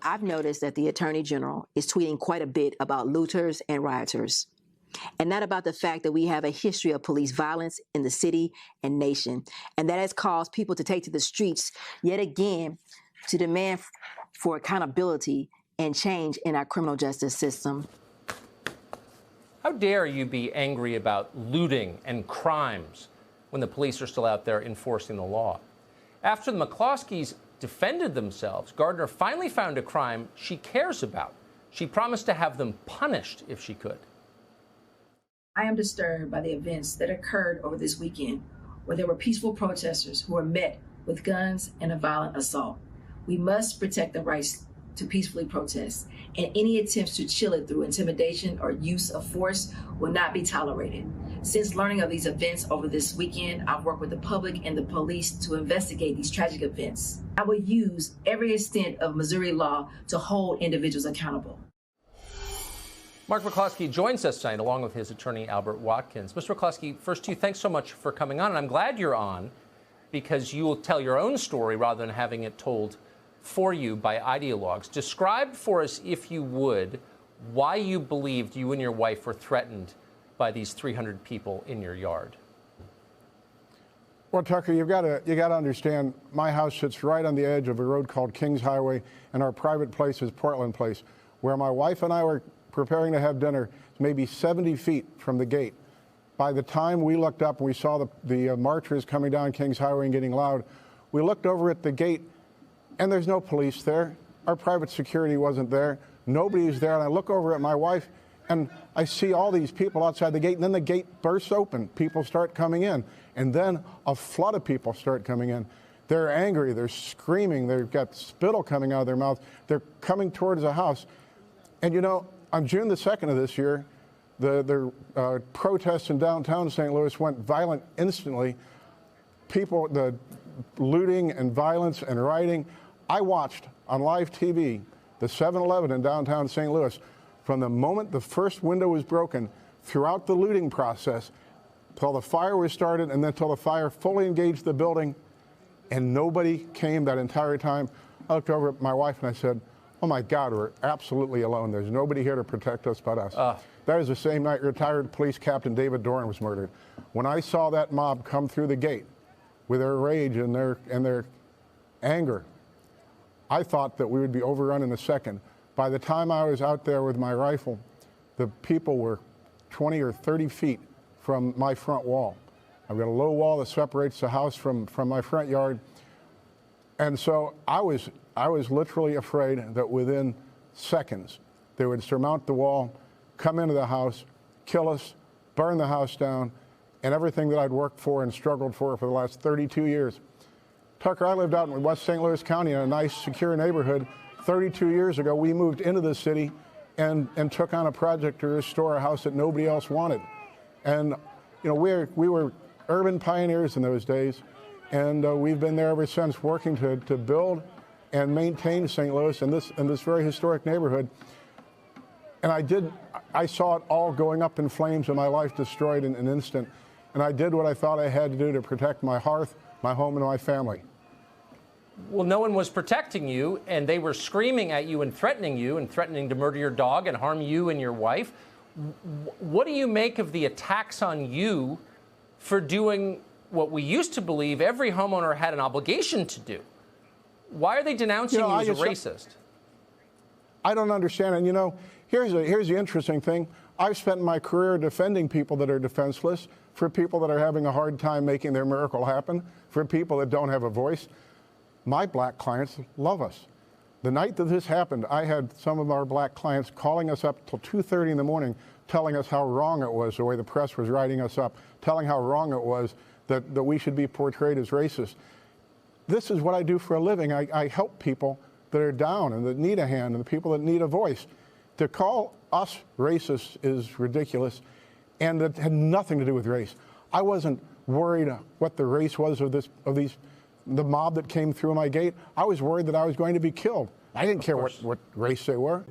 I've noticed that the Attorney General is tweeting quite a bit about looters and rioters, and not about the fact that we have a history of police violence in the city and nation, and that has caused people to take to the streets yet again to demand for accountability and change in our criminal justice system. How dare you be angry about looting and crimes when the police are still out there enforcing the law? After the McCloskeys defended themselves, Gardner finally found a crime she cares about. She promised to have them punished if she could. I am disturbed by the events that occurred over this weekend, where there were peaceful protesters who were met with guns and a violent assault. We must protect the rights to peacefully protest, and any attempts to chill it through intimidation or use of force will not be tolerated. Since learning of these events over this weekend, I've worked with the public and the police to investigate these tragic events. I will use every extent of Missouri law to hold individuals accountable. Mark McCloskey joins us tonight along with his attorney, Albert Watkins. Mr. McCloskey, first to you, thanks so much for coming on. And I'm glad you're on because you will tell your own story rather than having it told for you by ideologues. Describe for us, if you would, why you believed you and your wife were threatened by these 300 people in your yard. Well, Tucker, you got to understand, my house sits right on the edge of a road called Kings Highway, and our private place is Portland Place, where my wife and I were preparing to have dinner, maybe 70 feet from the gate. By the time we looked up and we saw the marchers coming down Kings Highway and getting loud, we looked over at the gate, and there's no police there. Our private security wasn't there. Nobody's there. And I look over at my wife, and I see all these people outside the gate, and then the gate bursts open. People start coming in, and then a flood of people start coming in. They're angry. They're screaming. They've got spittle coming out of their mouth. They're coming towards the house. And, you know, on June the 2nd of this year, the protests in downtown St. Louis went violent instantly. People, the looting and violence and rioting. I watched on live TV the 7-Eleven in downtown St. Louis from the moment the first window was broken throughout the looting process till the fire was started and then till the fire fully engaged the building, and nobody came that entire time. I looked over at my wife and I said, oh my God, we're absolutely alone. There's nobody here to protect us but us. That was the same night retired police captain David Doran was murdered. When I saw that mob come through the gate with their rage and their anger, I thought that we would be overrun in a second. By the time I was out there with my rifle, the people were 20 or 30 feet from my front wall. I've got a low wall that separates the house from my front yard. And so I was literally afraid that within seconds they would surmount the wall, come into the house, kill us, burn the house down, and everything that I'd worked for and struggled for the last 32 years. Tucker, I lived out in West St. Louis County in a nice, secure neighborhood. 32 years ago, we moved into the city and took on a project to restore a house that nobody else wanted. And you know, we were urban pioneers in those days, and we've been there ever since, working to build and maintain St. Louis in this very historic neighborhood. And I saw it all going up in flames and my life destroyed in an instant. And I did what I thought I had to do to protect my hearth, my home, and my family. Well, no one was protecting you, and they were screaming at you and threatening to murder your dog and harm you and your wife. What do you make of the attacks on you for doing what we used to believe every homeowner had an obligation to do? Why are they denouncing you as a racist? I don't understand. And, you know, here's the interesting thing. I've spent my career defending people that are defenseless, for people that are having a hard time making their miracle happen, for people that don't have a voice. My black clients love us. The night that this happened, I had some of our black clients calling us up till 2:30 in the morning, telling us how wrong it was, the way the press was writing us up, telling how wrong it was that we should be portrayed as racist. This is what I do for a living. I help people that are down and that need a hand and the people that need a voice. To call us racist is ridiculous, and it had nothing to do with race. I wasn't worried what the race was of the mob that came through my gate. I was worried that I was going to be killed. I didn't care what race they were.